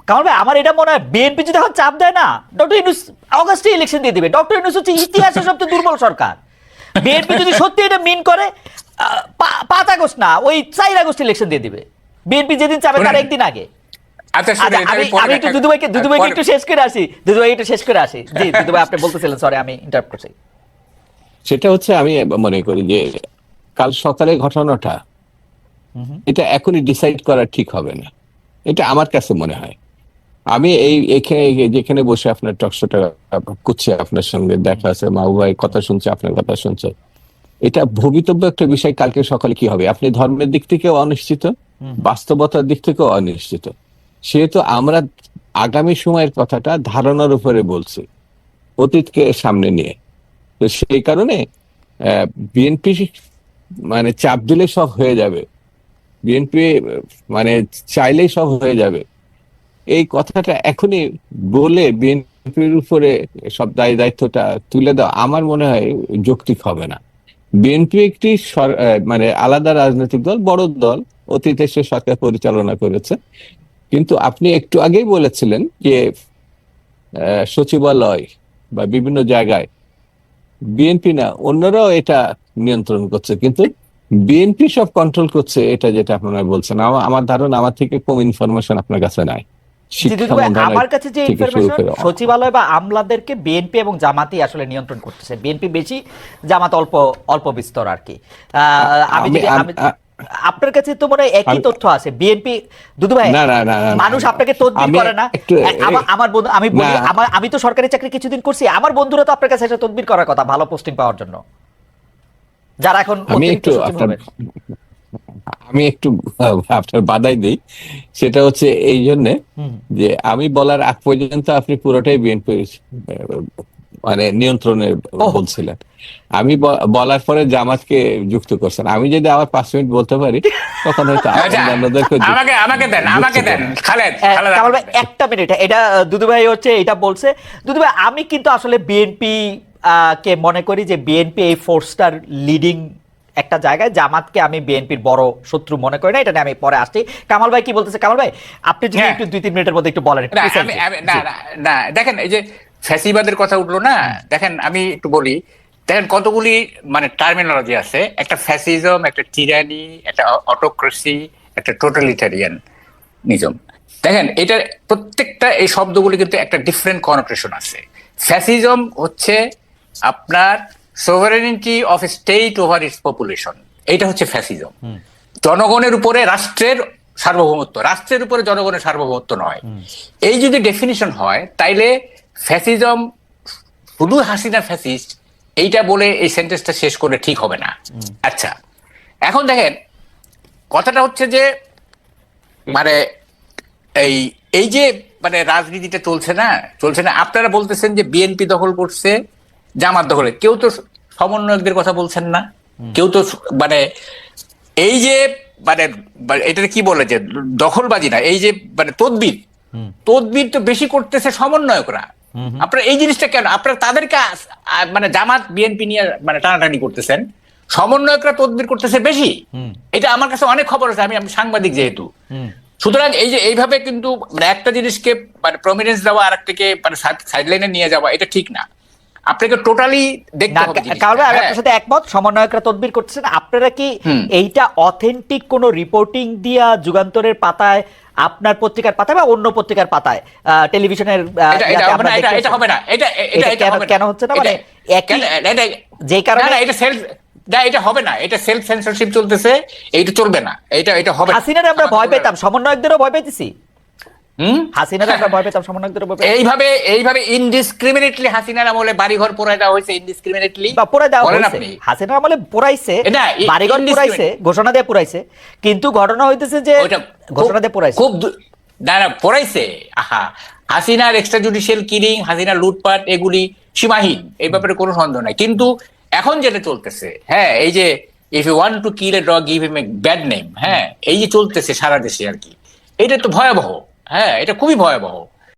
কামাল ভাই, আমার এটা মনে হয় বিএনপি যদি এখন চাপ দেয় না, ডক্টর ইউনূস অগাস্টে ইলেকশন দিয়ে দিবে। ডক্টর ইউনূস হচ্ছে ইতিহাসের সবচেয়ে দুর্বল সরকার। বিএনপি যদি সত্যি এটা মিন করে 5 আগস্ট না, ওই 4 আগস্ট ইলেকশন দিয়ে দিবে। বিএনপি যেদিন চাবে তার একদিন আগে। আমি একটু দুদুভাইকে একটু শেষ করে আসি। দুদুভাই একটু শেষ করে আসি। জি দুদুভাই, আপনি বলতেছিলেন, সরি আমি ইন্টারাপ্ট করছি। সেটা হচ্ছে, আমি মনে করি যে কাল সকালে ঘটনাটা এটা এখনই ডিসাইড করা ঠিক হবে না, এটা আমার কাছে মনে হয়। আমি এখানে যেখানে বসে আপনার টকশোটা করছি, আপনার সঙ্গে দেখা আছে, মাহবুব কথা শুনছে, আপনার কথা শুনছে, এটা ভবিতব্য একটা বিষয়। কালকে সকালে কি হবে, আপনি ধর্মের দিক থেকেও অনিশ্চিত, বাস্তবতার দিক থেকেও অনিশ্চিত। সেহেতু আমরা আগামী সময়ের কথাটা ধারণার উপরে বলছি, অতীতকে সামনে নিয়ে। তো সেই কারণে বিএনপি মানে চাপ দিলে সব হয়ে যাবে, বিএনপি মানে চাইলেই সব হয়ে যাবে, এই কথাটা এখনই বলে বিএনপির উপরে সব দায়িত্বটা তুলে দেওয়া আমার মনে হয় যৌক্তিক হবে না। বিএনপি একটি মানে আলাদা রাজনৈতিক দল, বড় দল, অতীতে সে সরকার পরিচালনা করেছে। কিন্তু আপনি একটু আগেই বলেছিলেন যে সচিবালয় বা বিভিন্ন জায়গায় বিএনপি না অন্যরাও এটা নিয়ন্ত্রণ করছে, কিন্তু বিএনপি সব কন্ট্রোল করছে, এটা যেটা আপনারা বলছেন। আমার ধারণা, আমার থেকে কম ইনফরমেশন আপনার কাছে নাই। আমার কাছে যে ইনফরমেশন, সচিবালয় বা আমলাদেরকে বিএনপি এবং জামাতই আসলে নিয়ন্ত্রণ করতেছে। বিএনপি বেশি, জামাত অল্প অল্প বিস্তর আর কি। আপনার কাছে তো মনে হয় একই তথ্য আছে। বিএনপি দুদুভাই, মানুষ আপনাকে তদবির করে না। আমার বন্ধু, আমি বলি, আমি তো সরকারি চাকরি কিছুদিন করছি, আমার বন্ধুরা তো আপনার কাছে এসে তদবির করার কথা ভালো পোস্টিং পাওয়ার জন্য, যারা এখন আমি একটু আপনার বাধাই দিই। সেটা হচ্ছে এই জন্যে যে আমি বলার আগ পর্যন্ত আপনি পুরোটাই বিএনপি মানে নিয়ন্ত্রণে বলছিলেন। আমি বলার পরে জামাতকে যুক্ত করছেন। আমি যদি আবার 5 মিনিট বলতে পারি তখন হয়তো আমাকে দেন খালেদ, একটা মিনিট। এটা দুদুভাই হচ্ছে এটা বলছে। দুদুভাই, আমি কিন্তু আসলে বিএনপি কে মনে করি যে বিএনপি এই ফোর্সটার লিডিং একটা জায়গায়। জামাতকে আমি বিএনপির বড় শত্রু মনে করি না, এটা নিয়ে আমি পরে আসছি। কামাল ভাই কি বলতেছে? কামাল ভাই, আপনি যদি একটু 2-3 মিনিটের মধ্যে একটু বলেন। না দেখেন, এই যে ফ্যাসিবাদের কথা উঠলো না, দেখেন আমি একটু বলি। দেখেন কতগুলি মানে টার্মিনোলজি আছে, একটা ফ্যাসিজম, একটা টিরানি, একটা অটোক্রেসি, একটা টোটালিটারিয়ানিজম। দেখেন এটা প্রত্যেকটা এই শব্দগুলি কিন্তু একটা ডিফারেন্ট কনোটেশন আছে। ফ্যাসিজম হচ্ছে আপনার sovereignty of state over its population, এইটা হচ্ছে ফ্যাসিজম। জনগণের উপরে রাষ্ট্রের সার্বভৌমত্ব, রাষ্ট্রের উপরে জনগণের সার্বভৌমত্ব নয়। এই যদি ডেফিনিশন হয়, তাইলে ফ্যাসিজম শুধু হাসিনা ফ্যাসিস্ট এইটা বলে এই সেন্টেন্সটা শেষ করে ঠিক হবে না। আচ্ছা, এখন দেখেন কথাটা হচ্ছে যে মানে এই যে মানে রাজনীতিটা চলছে না। আপনারা বলতেছেন যে বিএনপি দখল করছে, জামাত দখলে, কেউ তো সমন্বয়কদের কথা বলছেন না, কেউ তো মানে এই যে মানে এটা কি বলে যে দখলবাজি না, এই যে মানে তদবির তো বেশি করতেছে সমন্বয়করা। আপনারা এই জিনিসটা কেন, আপনারা তাদেরকে মানে জামাত বিএনপি নিয়ে মানে টানাটানি করতেছেন, সমন্বয়করা তদবির করতেছে বেশি। এটা আমার কাছে অনেক খবর আছে, আমি সাংবাদিক যেহেতু। সুতরাং এই যে এইভাবে কিন্তু মানে একটা জিনিসকে মানে প্রমিনেন্স দেওয়া আর একটাকে মানে সাইডলাইনে নিয়ে যাওয়া, এটা ঠিক না। আপনাকে টোটালি দেখতে হবে। কারণ আমি আপনার সাথে একমত, সমন্বয়করা তদবির করতেছেন। আপনারা কি এইটা অথেন্টিক কোন রিপোর্টিং দিয়া যুগান্তরের পাতায়, আপনার পত্রিকার পাতায় বা অন্য পত্রিকার পাতায়, টেলিভিশনের এটা হবে না, কেন হচ্ছে না? মানে যে কারণে এটা হবে না, এটা সেলফ সেন্সরশিপ চলতেছে, এইটা চলবে না, এটা হবে। হাসিনার আমরা ভয় পেতাম, সমন্বয়কদেরও ভয় পেতেছি। হাসিনার আমরা ভয় পেতাম, সমন্বয়কদেরও ভয় পেতাম। এইভাবে ইনডিসক্রিমিনেটলি হাসিনার আমলে বাড়িঘর পোড়ায় দেওয়া হয়েছে, ইনডিসক্রিমিনেটলি বা পোড়ায় দেওয়া হয়েছে। হাসিনার আমলে পোড়াইছে, বাড়িঘর পোড়াইছে, ঘোষণা দিয়ে পোড়াইছে। কিন্তু ঘটনা হইতেছে যে ঘোষণা দিয়ে পোড়াইছে, খুব না পোড়াইছে। হাসিনার এক্সট্রা জুডিশিয়াল কিলিং, হাসিনার লুটপাট, এগুলি সীমাহীন, এই ব্যাপারে কোনো সন্দেহ নাই। কিন্তু এখন যেটা চলতেছে, হ্যাঁ, এই যে if you want to kill a dog give him a bad name, হ্যাঁ, এই যে চলতেছে সারা দেশে আর কি, এটা তো ভয়াবহ। হ্যাঁ, এটা খুবই ভয়াবহ।